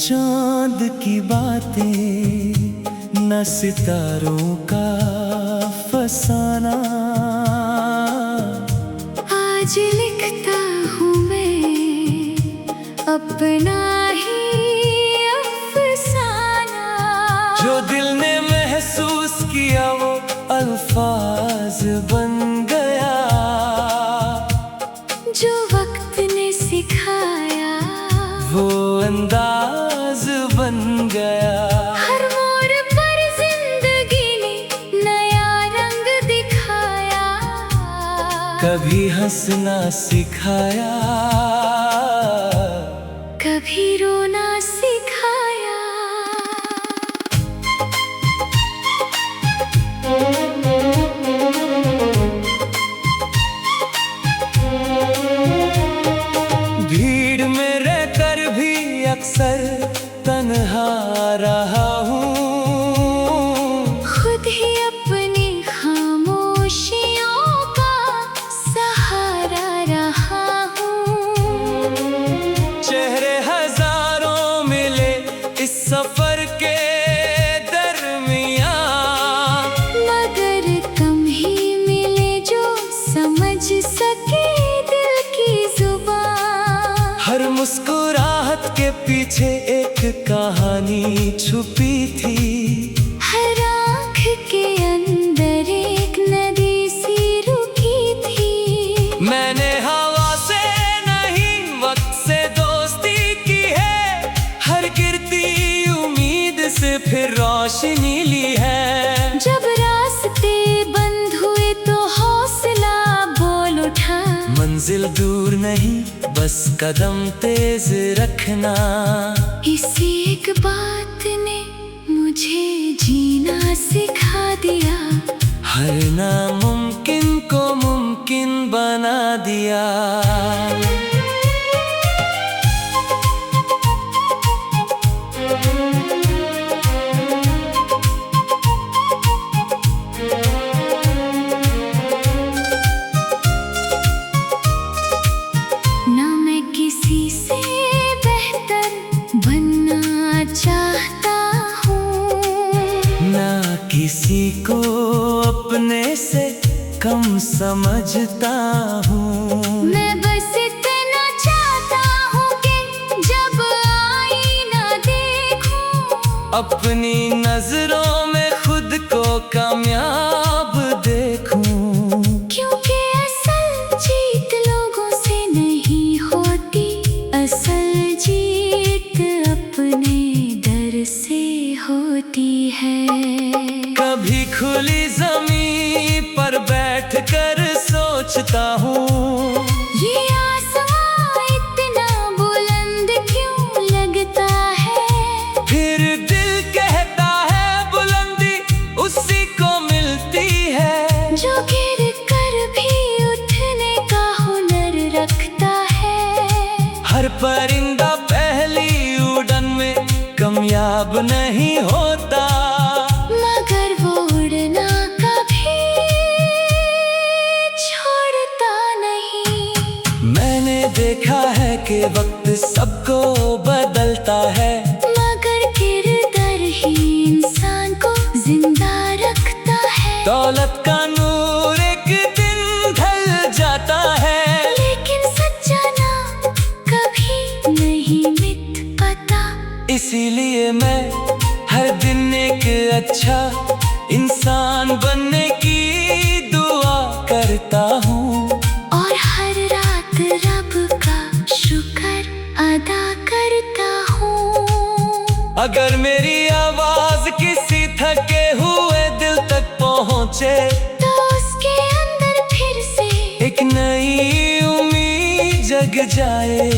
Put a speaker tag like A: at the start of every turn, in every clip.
A: चांद की बातें, न सितारों का फसाना।
B: आज लिखता हूँ मैं अपना ही अफसाना।
A: जो दिल ने महसूस किया वो अल्फाज बन गया।
B: जो वक्त ने सिखाया
A: वो अंदाज बन गया।
B: हर मोड़ पर जिंदगी ने नया रंग दिखाया।
A: कभी हंसना सिखाया,
B: कभी रोना सिखाया।
A: भीड़ में रहकर भी अक्सर तन्हा रहा हूँ।
B: खुद ही अपनी खामोशियों का सहारा रहा हूँ।
A: चेहरे हजारों मिले इस सफर के दरमियाँ,
B: मगर कम ही मिले जो समझ सके दिल की जुबान।
A: हर मुस्कुराहट के पीछे एक कहानी छुपी थी।
B: हर आँख के अंदर एक नदी सी रुकी थी।
A: मैंने हवा से नहीं वक्त से दोस्ती की है। हर गिरती उम्मीद से फिर रोशनी ली है।
B: जब रास्ते बंद हुए तो हौसला बोल उठा।
A: मंजिल दूर नहीं बस कदम तेज रखना।
B: इसी एक बात ने मुझे जीना सिखा दिया।
A: हर नामुमकिन को मुमकिन बना दिया।
B: ना मैं किसी से बेहतर बनना चाहता हूँ।
A: ना किसी को अपने से कम समझता हूँ।
B: मैं बस इतना चाहता हूँ कि जब आईना देखूं,
A: अपनी नजरों में खुद को कामयाब देखूं।
B: क्योंकि असल जीत लोगों से नहीं होती। असल जीत अपने डर से होती है।
A: कभी खुली जमीन पर बैठकर सोचता हूँ,
B: ये आसमां इतना बुलंद क्यों लगता है।
A: फिर दिल कहता है बुलंदी उसी को मिलती है।
B: जो गिर कर भी उठने का हुनर रखता है।
A: हर परिंदा पहली उड़न में कामयाब नहीं होता।
B: मगर वो उड़ना कभी छोड़ता नहीं।
A: मैंने देखा है कि वक्त सबको बदलता है।
B: मगर किरदार ही इंसान को जिंदा रखता है।
A: दौलत का नूर एक दिन ढल जाता है।
B: लेकिन सच्चा नाम कभी नहीं मिट पाता।
A: इसीलिए मैं हर दिन एक अच्छा इंसान बनने की दुआ करता हूँ।
B: और हर रात रब का शुक्र अदा करता हूँ।
A: अगर मेरी आवाज किसी थके हुए दिल तक पहुँचे,
B: तो उसके अंदर फिर से
A: एक नई उम्मीद जग जाए।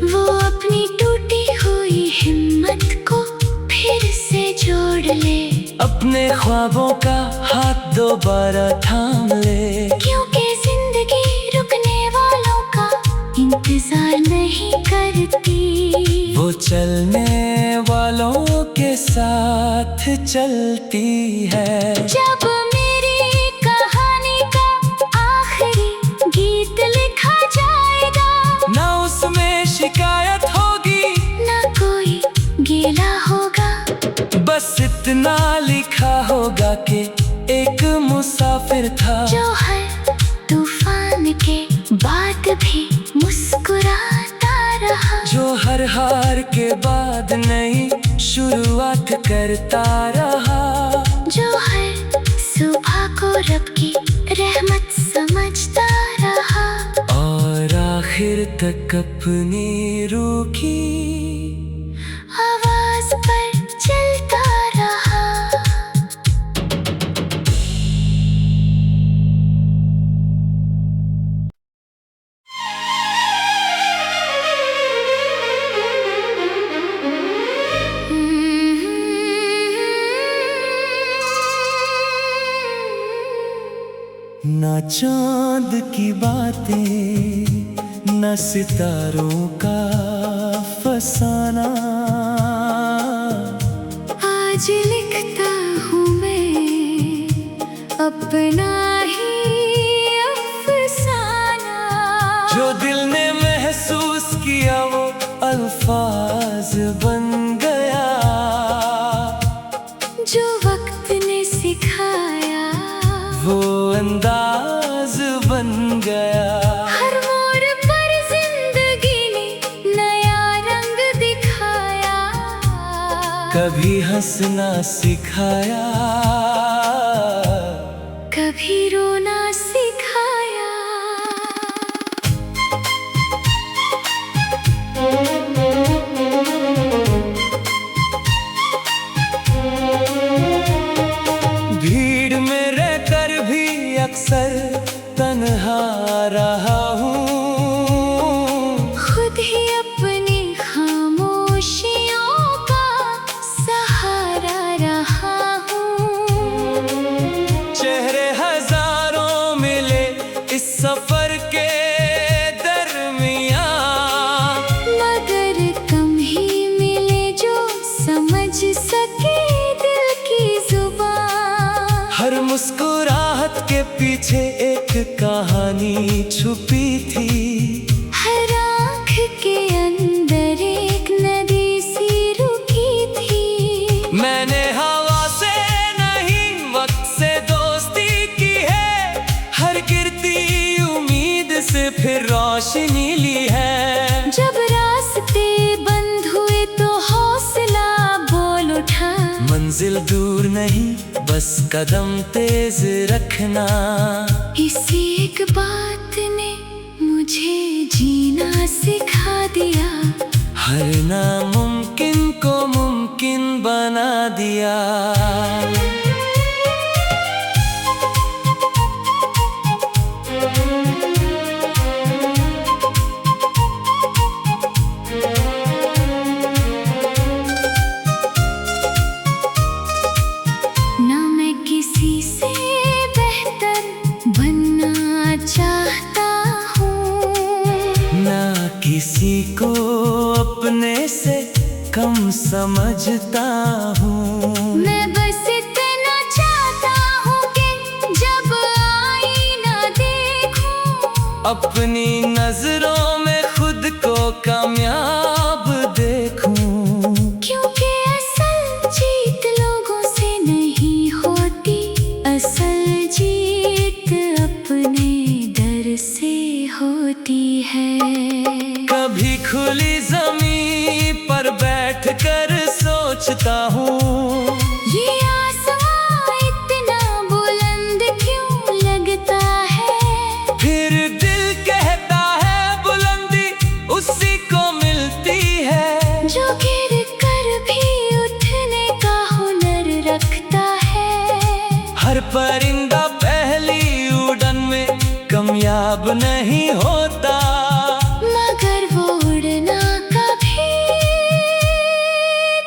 B: वो अपनी टूटी हुई हिम्मत को फिर से जोड़ ले।
A: अपने ख्वाबों का हाथ दोबारा थाम ले।
B: क्योंकि जिंदगी रुकने वालों का इंतजार नहीं करती।
A: वो चलने वालों के साथ चलती है।
B: जब मेरी कहानी का आखिरी गीत लिखा जाएगा,
A: ना उसमें शिकायत होगी,
B: ना कोई होगा,
A: बस इतना लिखा होगा कि एक मुसाफिर था
B: जो हर तूफान के बाद भी मुस्कुराता रहा,
A: जो हर हार के बाद नई शुरुआत करता रहा,
B: जो हर सुबह को रब की रहमत समझता रहा,
A: और आखिर तक अपनी रूह की
B: आवाज पर चलता रहा।
A: ना चांद की बातें, न सितारों का फसाना,
B: आज लिखता हूँ मैं अपना ही अफसाना,
A: जो दिल ने महसूस किया वो अल्फाज बन गया,
B: जो वक्त ने सिखाया
A: वो अंदाज बन गया।
B: हर मोड़ पर जिंदगी ने नया रंग दिखाया,
A: कभी हंसना सिखाया,
B: कभी रोना सिखाया।
A: भीड़ में रहकर भी अक्सर तन्हा रहा हूँ,
B: खुद ही अपनी खामोशियों का सहारा रहा हूँ।
A: चेहरे हजारों मिले इस सफर के दरमियाँ,
B: मगर कम ही मिले जो समझ सके दिल की जुबान।
A: हर मुस्कुराहट के पीछे एक कहानी छुपी थी,
B: हर आँख के अंदर एक नदी सी रुकी थी।
A: मैंने हवा से नहीं वक्त से दोस्ती की है, हर गिरती उम्मीद से फिर रोशनी ली है।
B: जब रास्ते बंद हुए तो हौसला बोल उठा,
A: मंजिल दूर नहीं बस कदम तेज रखना,
B: इसी एक बात ने मुझे जीना सिखा दिया,
A: हर नामुमकिन को मुमकिन बना दिया।
B: ना मैं किसी से बेहतर बनना चाहता हूँ,
A: ना किसी को अपने से कम समझता हूँ,
B: मैं बस इतना चाहता हूँ कि जब आईना देखूं,
A: अपनी नजरों में खुद को कामयाब देखूं।
B: क्योंकि असल जीत लोगों से नहीं होती, असल जीत अपने डर से होती है।
A: कभी खुली जमीन पर बैठकर सोचता हूँ,
B: ये आसमां इतना बुलंद क्यों लगता है,
A: फिर दिल कहता है बुलंदी उसी को मिलती है,
B: जो गिर कर भी उठने का हुनर रखता है।
A: हर परिंदा पहली उड़न में कामयाब नहीं होता,
B: मगर वो उड़ना कभी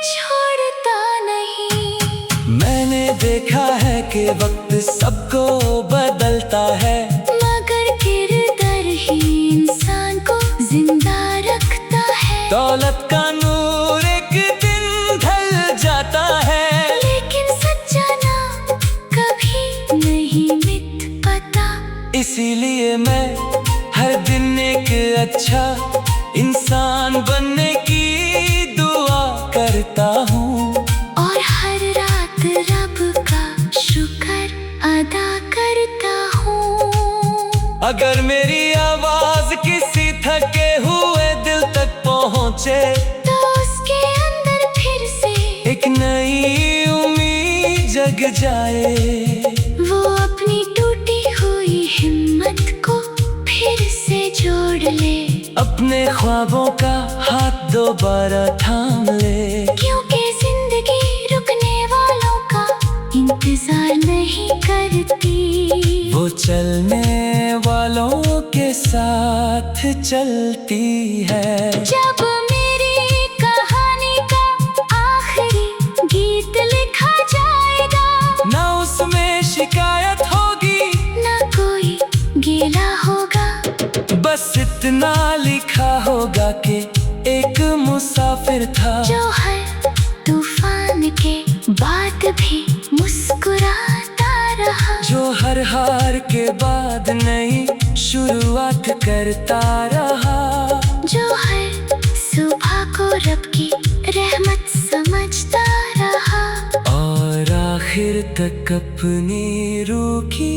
B: छोड़ता नहीं।
A: मैंने देखा है कि वक्त सबको बदलता है,
B: मगर किरदार ही इंसान को जिंदा रखता है।
A: दौलत का नूर एक दिन ढल जाता है,
B: लेकिन सच्चा नाम कभी नहीं मिट पाता।
A: इसीलिए मैं हर दिन एक अच्छा इंसान बनने की दुआ करता हूँ। अगर मेरी आवाज किसी थके हुए दिल तक पहुंचे,
B: तो उसके अंदर फिर से
A: एक नई उम्मीद जग जाए।
B: वो अपनी टूटी हुई हिम्मत को फिर से जोड़ ले,
A: अपने ख्वाबों का हाथ दोबारा थाम ले।
B: क्योंकि जिंदगी रुकने वालों का इंतजार नहीं करती,
A: वो चलने वालों के साथ चलती है।
B: जब मेरी कहानी का आखिरी गीत लिखा जाएगा,
A: ना उसमें शिकायत होगी,
B: ना कोई गीला होगा,
A: बस इतना लिखा होगा कि एक मुसाफिर था
B: जो हर तूफान के बाद भी मुस्कुराता रहा,
A: जो हर हार के बाद नई शुरुआत करता रहा,
B: जो हर सुबह को रब की रहमत समझता रहा,
A: और आखिर तक अपनी रूह की